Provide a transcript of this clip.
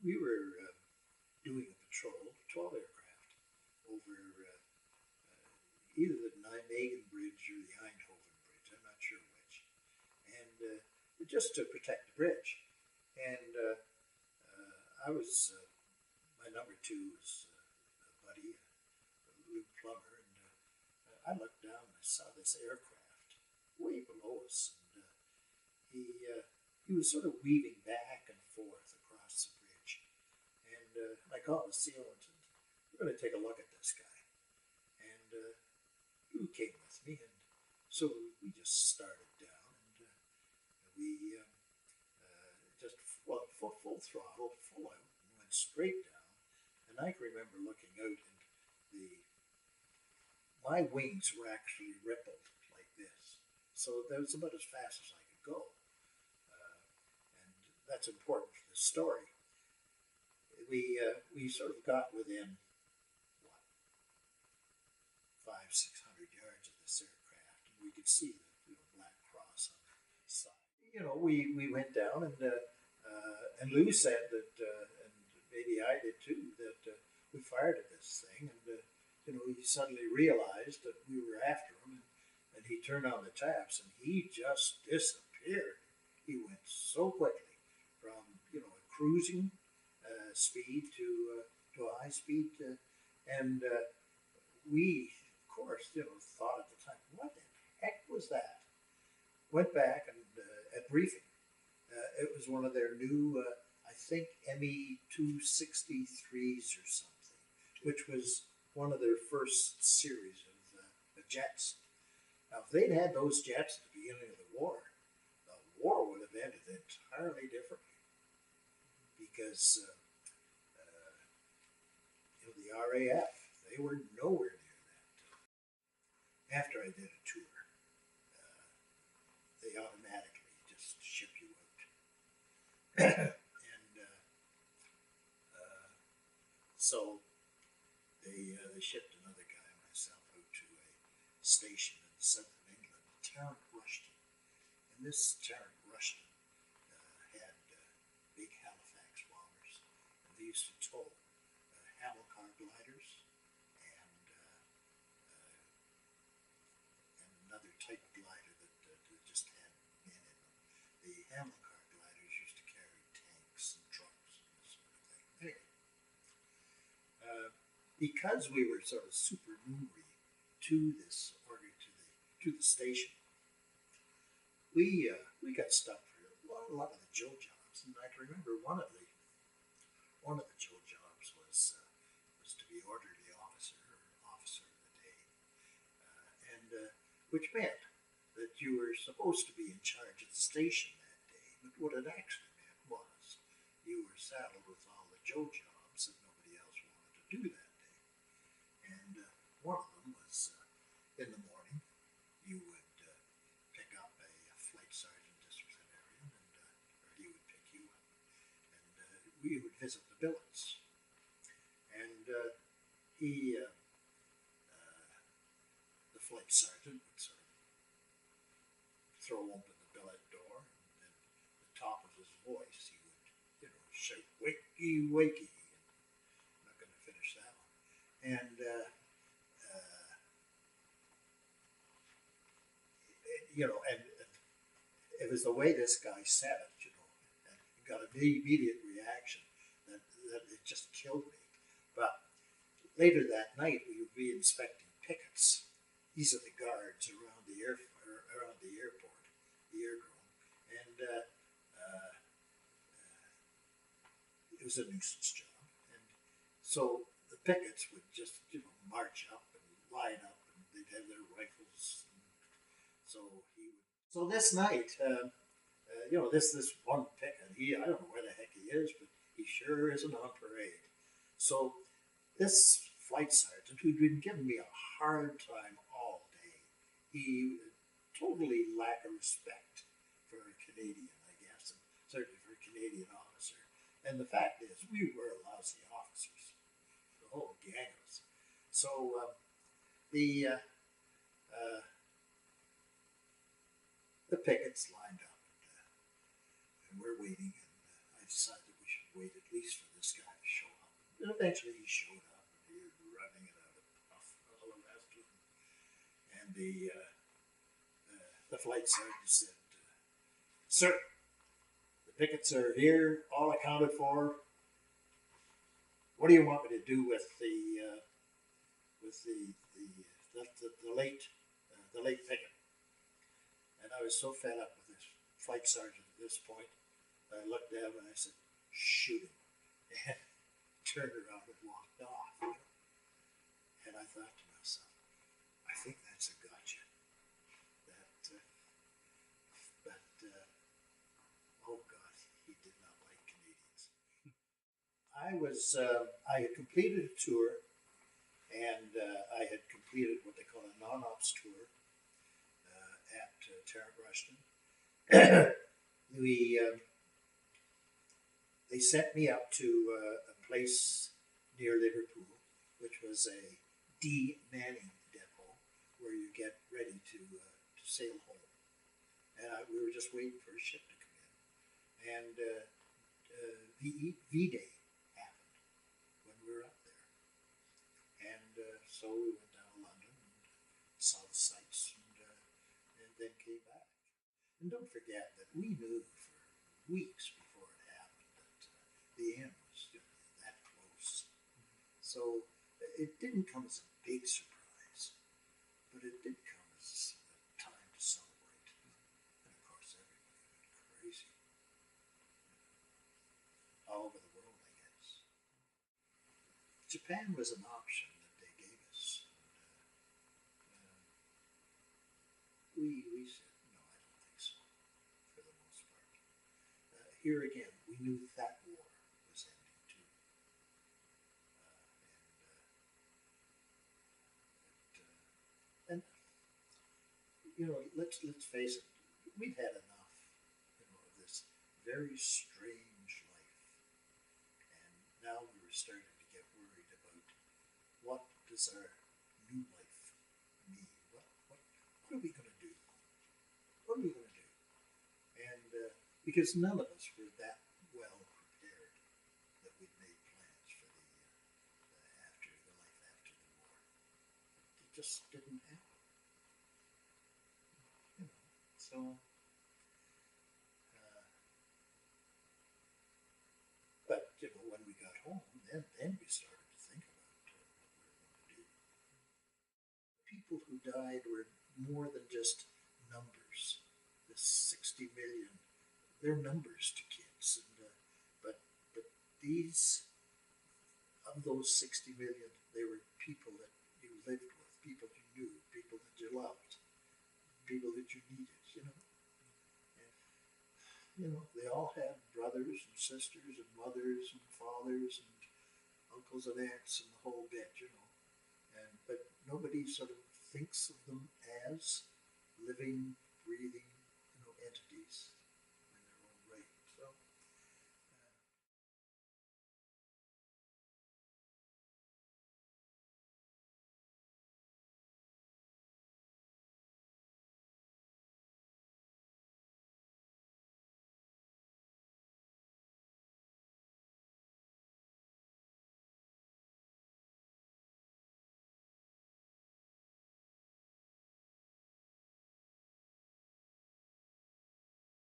we were doing a patrol, 12 aircraft, over either the Nijmegen Bridge or the Eindhoven Bridge, I'm not sure which, and just to protect the bridge. And I was, my number two was a buddy, Luke Plummer, and I looked down and I saw this aircraft way below us, and he was sort of weaving back and forth across the bridge. And I called the SEAL and said, "We're going to take a look at this guy." And he came with me, and so we just started down, and we just full throttle, full out, and went straight down. And I can remember looking out, and my wings were actually rippled like this. So that was about as fast as I could go. And that's important for the story. We sort of got within, what, 500-600 yards of this aircraft, and we could see the black cross on the side. We went down, and Lou said that, and maybe I did too, that we fired at this thing, and he suddenly realized that we were after him, and he turned on the taps, and he just disappeared. He went so quickly from a cruising speed to a high speed, and we, of course, thought at the time, what the heck was that? Went back and at briefing, it was one of their new, I think, ME-263s or something, which was one of their first series of jets. Now, if they'd had those jets at the beginning of the war would have ended entirely differently, because the RAF, they were nowhere near that. After I did a tour, they automatically just ship you out. And so they shipped another guy, myself, out to a station in the south of England, Tarrant Rushton. And this Tarrant Rushton had big Halifax bombers, and they used to tow Hamilcar gliders and another type of glider that just had men in them. The Hamilcar gliders used to carry tanks and trucks and this sort of thing. Anyway, because we were sort of supernumerary to this to the station, we got stuck for a lot of the Joe jobs, and I can remember one of the Joe jobs was to be orderly officer or officer of the day, and which meant that you were supposed to be in charge of the station that day. But what it actually meant was you were saddled with all the Joe jobs that nobody else wanted to do that day, and one of them was in the morning you would pick up a flight sergeant disciplinarian, or he would pick you up, and we would visit the billets. And the flight sergeant would sort of throw open the billet door, and then at the top of his voice he would, shout, "Wakey, wakey." I'm not going to finish that one. And and it was the way this guy said it, and he got an immediate reaction that it just killed me. But later that night, we would be inspecting pickets. These are the guards around the around the airport, the airgrome, and it was a nuisance job. And so the pickets would just, march up and line up, and they'd have their rifles. So this night, this one picket, I don't know where the heck he is, but he sure isn't on parade. So this flight sergeant, who'd been giving me a hard time all day, he totally lacked respect for a Canadian, I guess, and certainly for a Canadian officer. And the fact is, we were lousy officers, the whole gang of us. So the pickets lined up, and we're waiting, and I decided we should wait at least for the And eventually he showed up, and he was running it out of puff, all the rest of them. And the flight sergeant said, "Sir, the pickets are here, all accounted for. What do you want me to do with the late picket?" And I was so fed up with this flight sergeant at this point. I looked at him and I said, "Shoot him," and turned around and walked off. And I thought to myself, I think that's a gotcha. Oh God, he did not like Canadians. I had completed a tour, and I had completed what they call a non-ops tour at Tarrant Rushton. They sent me up to a place near Liverpool, which was a de-manning depot where you get ready to sail home. And we were just waiting for a ship to come in. And V-Day happened when we were up there. And so we went down to London and saw the sights and then came back. And don't forget that we knew for weeks before it happened that the end was that close. So it didn't come as a big surprise, but it did come as a time to celebrate. And of course, everybody went crazy. All over the world, I guess. Japan was an option that they gave us. And, we said, no, I don't think so, for the most part. Here again, we knew that war was ending too. And let's face it, we've had enough, of this very strange life. And now we were starting to get worried about what does our new life mean? What are we going to do? What are we going to do? And because none of us were that well prepared that we'd made plans for the life after the war. It just didn't happen. So, but when we got home, then we started to think about what we were going to do. People who died were more than just numbers. The 60 million, they're numbers to kids, and but these, of those 60 million, they were people that you lived with, people you knew, people that you loved, people that you needed. And they all had brothers and sisters and mothers and fathers and uncles and aunts and the whole bit. But nobody sort of thinks of them as living, breathing, entities.